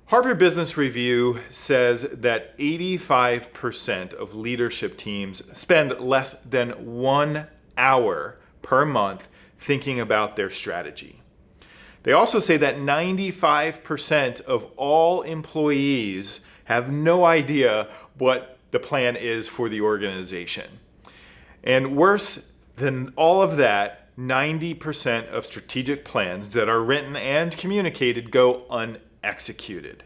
Harvard Business Review says that 85% of leadership teams spend less than 1 hour per month thinking about their strategy. They also say that 95% of all employees have no idea what the plan is for the organization. And worse than all of that, 90% of strategic plans that are written and communicated go unexecuted.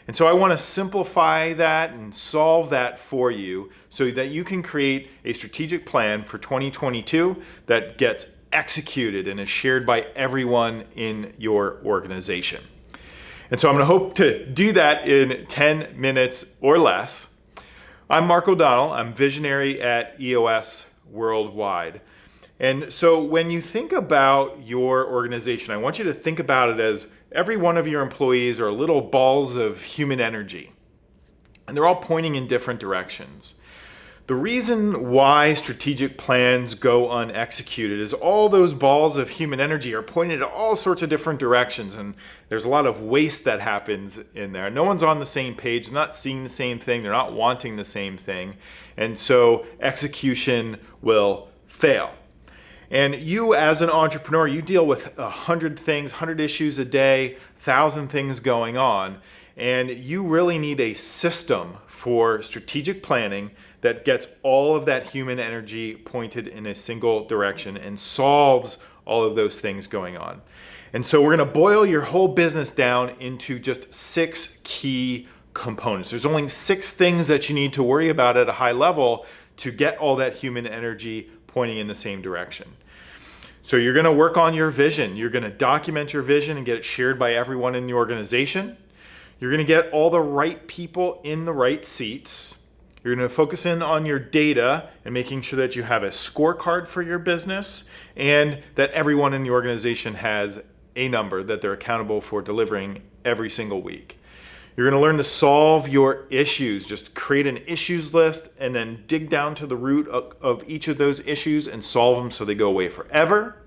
And so I want to simplify that and solve that for you so that you can create a strategic plan for 2022 that gets executed and is shared by everyone in your organization. And so I'm going to hope to do that in 10 minutes or less. I'm Mark O'Donnell. I'm visionary at EOS Worldwide. And so when you think about your organization, I want you to think about it as every one of your employees are little balls of human energy, and they're all pointing in different directions. The reason why strategic plans go unexecuted is all those balls of human energy are pointed in all sorts of different directions, and there's a lot of waste that happens in there. No one's on the same page, they're not seeing the same thing, they're not wanting the same thing, and so execution will fail. And you as an entrepreneur, you deal with 100 things, 100 issues a day, 1,000 things going on. And you really need a system for strategic planning that gets all of that human energy pointed in a single direction and solves all of those things going on. And so we're going to boil your whole business down into just 6 key components. There's only 6 things that you need to worry about at a high level to get all that human energy pointing in the same direction. So you're going to work on your vision. You're going to document your vision and get it shared by everyone in the organization. You're going to get all the right people in the right seats. You're going to focus in on your data and making sure that you have a scorecard for your business and that everyone in the organization has a number that they're accountable for delivering every single week. You're going to learn to solve your issues. Just create an issues list and then dig down to the root of each of those issues and solve them so they go away forever.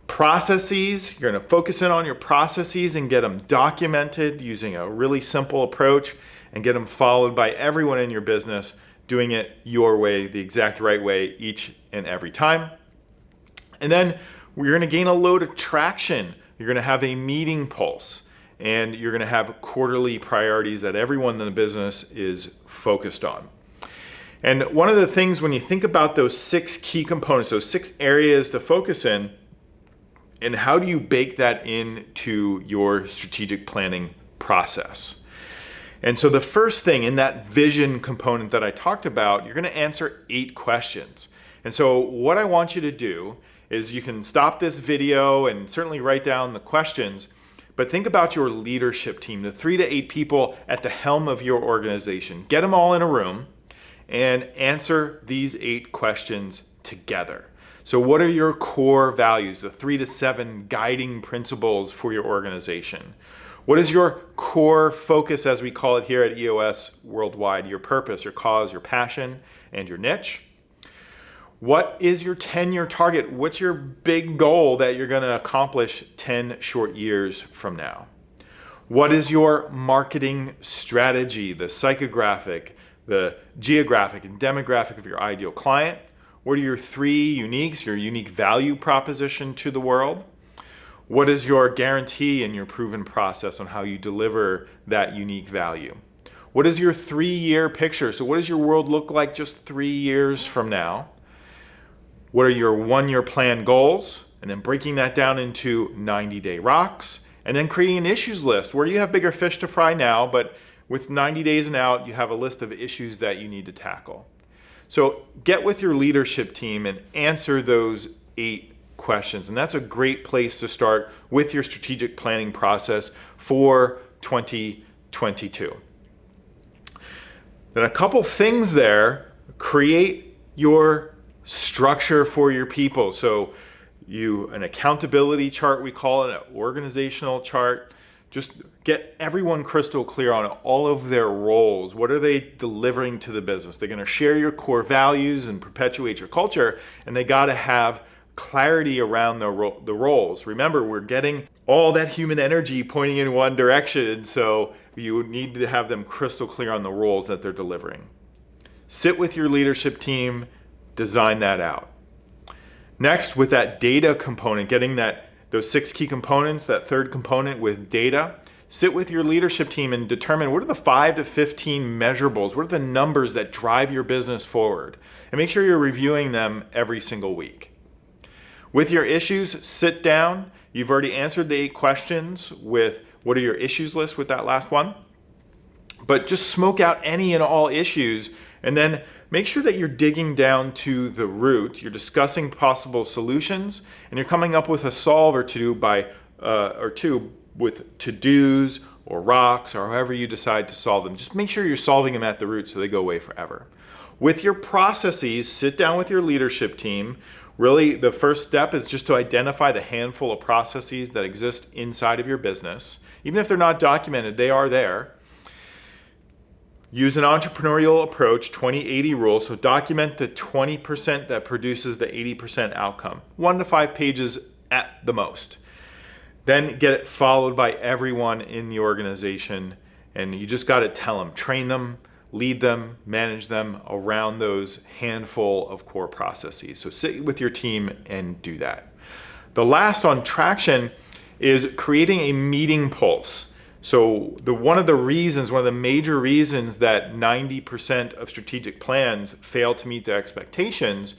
Processes, you're going to focus in on your processes and get them documented using a really simple approach and get them followed by everyone in your business doing it your way, the exact right way each and every time. And then you're going to gain a load of traction. You're going to have a meeting pulse. And you're going to have quarterly priorities that everyone in the business is focused on. And one of the things when you think about those 6 key components, those 6 areas to focus in, and how do you bake that into your strategic planning process? And so the first thing in that vision component that I talked about, you're going to answer 8 questions. And so what I want you to do is you can stop this video and certainly write down the questions. But think about your leadership team, the 3 to 8 people at the helm of your organization. Get them all in a room and answer these 8 questions together. So what are your core values, the 3 to 7 guiding principles for your organization? What is your core focus, as we call it here at EOS Worldwide, your purpose, your cause, your passion, and your niche? What is your 10-year target? What's your big goal that you're going to accomplish 10 short years from now? What is your marketing strategy, the psychographic, the geographic, and demographic of your ideal client? What are your 3 uniques, your unique value proposition to the world? What is your guarantee and your proven process on how you deliver that unique value? What is your 3-year picture? So what does your world look like just 3 years from now? What are your 1-year plan goals? And then breaking that down into 90-day rocks. And then creating an issues list where you have bigger fish to fry now, but with 90 days and out, you have a list of issues that you need to tackle. So get with your leadership team and answer those 8 questions. And that's a great place to start with your strategic planning process for 2022. Then a couple things there, create your structure for your people. So an accountability chart, we call it, an organizational chart. Just get everyone crystal clear on all of their roles. What are they delivering to the business? They're going to share your core values and perpetuate your culture, and they got to have clarity around the roles. Remember, we're getting all that human energy pointing in one direction, so you need to have them crystal clear on the roles that they're delivering. Sit with your leadership team, design that out. Next, with that data component, getting those 6 key components, that third component with data, sit with your leadership team and determine what are the 5 to 15 measurables, what are the numbers that drive your business forward, and make sure you're reviewing them every single week. With your issues, sit down. You've already answered the 8 questions with what are your issues list with that last one. But just smoke out any and all issues, and then make sure that you're digging down to the root. You're discussing possible solutions, and you're coming up with a solve or two with to-dos or rocks or however you decide to solve them. Just make sure you're solving them at the root so they go away forever. With your processes, sit down with your leadership team. Really, the first step is just to identify the handful of processes that exist inside of your business. Even if they're not documented, they are there. Use an entrepreneurial approach, 20-80 rule. So document the 20% that produces the 80% outcome. 1 to 5 pages at the most. Then get it followed by everyone in the organization. And you just got to tell them, train them, lead them, manage them around those handful of core processes. So sit with your team and do that. The last on traction is creating a meeting pulse. So one of the major reasons that 90% of strategic plans fail to meet their expectations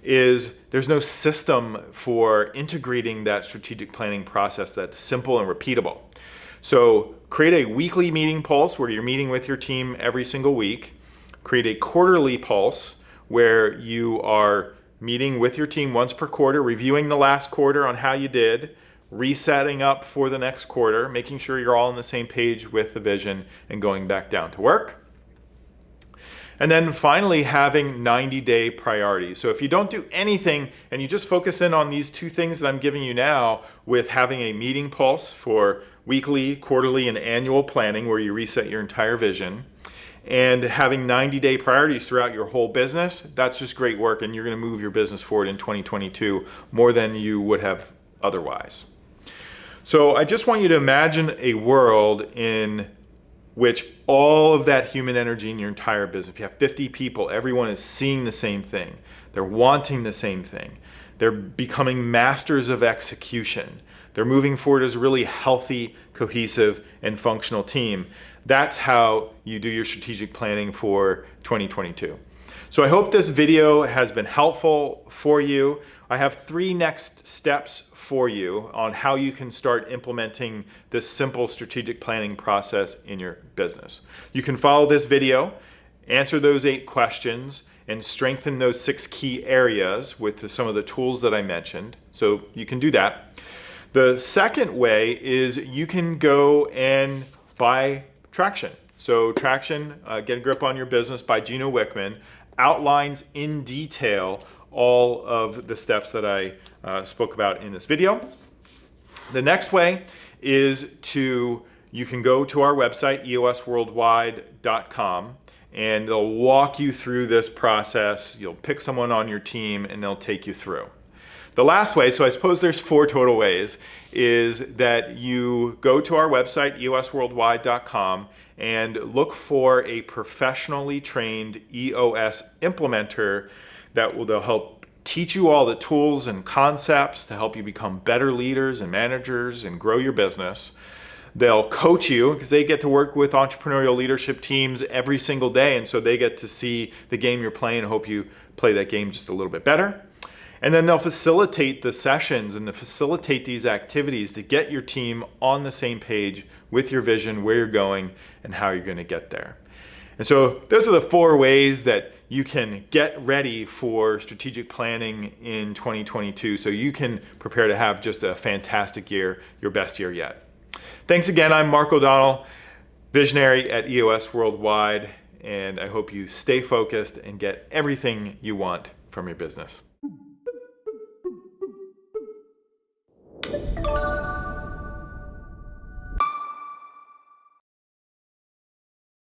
is there's no system for integrating that strategic planning process that's simple and repeatable. So create a weekly meeting pulse where you're meeting with your team every single week. Create a quarterly pulse where you are meeting with your team once per quarter, reviewing the last quarter on how you did, resetting up for the next quarter, making sure you're all on the same page with the vision, and going back down to work. And then finally, having 90-day priorities. So if you don't do anything and you just focus in on these 2 things that I'm giving you now, with having a meeting pulse for weekly, quarterly, and annual planning where you reset your entire vision, and having 90-day priorities throughout your whole business, that's just great work, and you're going to move your business forward in 2022 more than you would have otherwise. So I just want you to imagine a world in which all of that human energy in your entire business, if you have 50 people, everyone is seeing the same thing. They're wanting the same thing. They're becoming masters of execution. They're moving forward as a really healthy, cohesive, and functional team. That's how you do your strategic planning for 2022. So I hope this video has been helpful for you. I have 3 next steps for you on how you can start implementing this simple strategic planning process in your business. You can follow this video, answer those 8 questions, and strengthen those 6 key areas with some of the tools that I mentioned. So you can do that. The second way is you can go and buy Traction. So Traction, Get a Grip on Your Business by Gino Wickman, outlines in detail all of the steps that I spoke about in this video. The next way is you can go to our website, eosworldwide.com, and they'll walk you through this process. You'll pick someone on your team and they'll take you through. The last way, so I suppose there's 4 total ways, is that you go to our website, eosworldwide.com, and look for a professionally trained EOS implementer that will help teach you all the tools and concepts to help you become better leaders and managers and grow your business. They'll coach you because they get to work with entrepreneurial leadership teams every single day, and so they get to see the game you're playing and hope you play that game just a little bit better. And then they'll facilitate the sessions and facilitate these activities to get your team on the same page with your vision, where you're going, and how you're going to get there. And so those are the 4 ways that you can get ready for strategic planning in 2022 so you can prepare to have just a fantastic year, your best year yet. Thanks again. I'm Mark O'Donnell, visionary at EOS Worldwide, and I hope you stay focused and get everything you want from your business.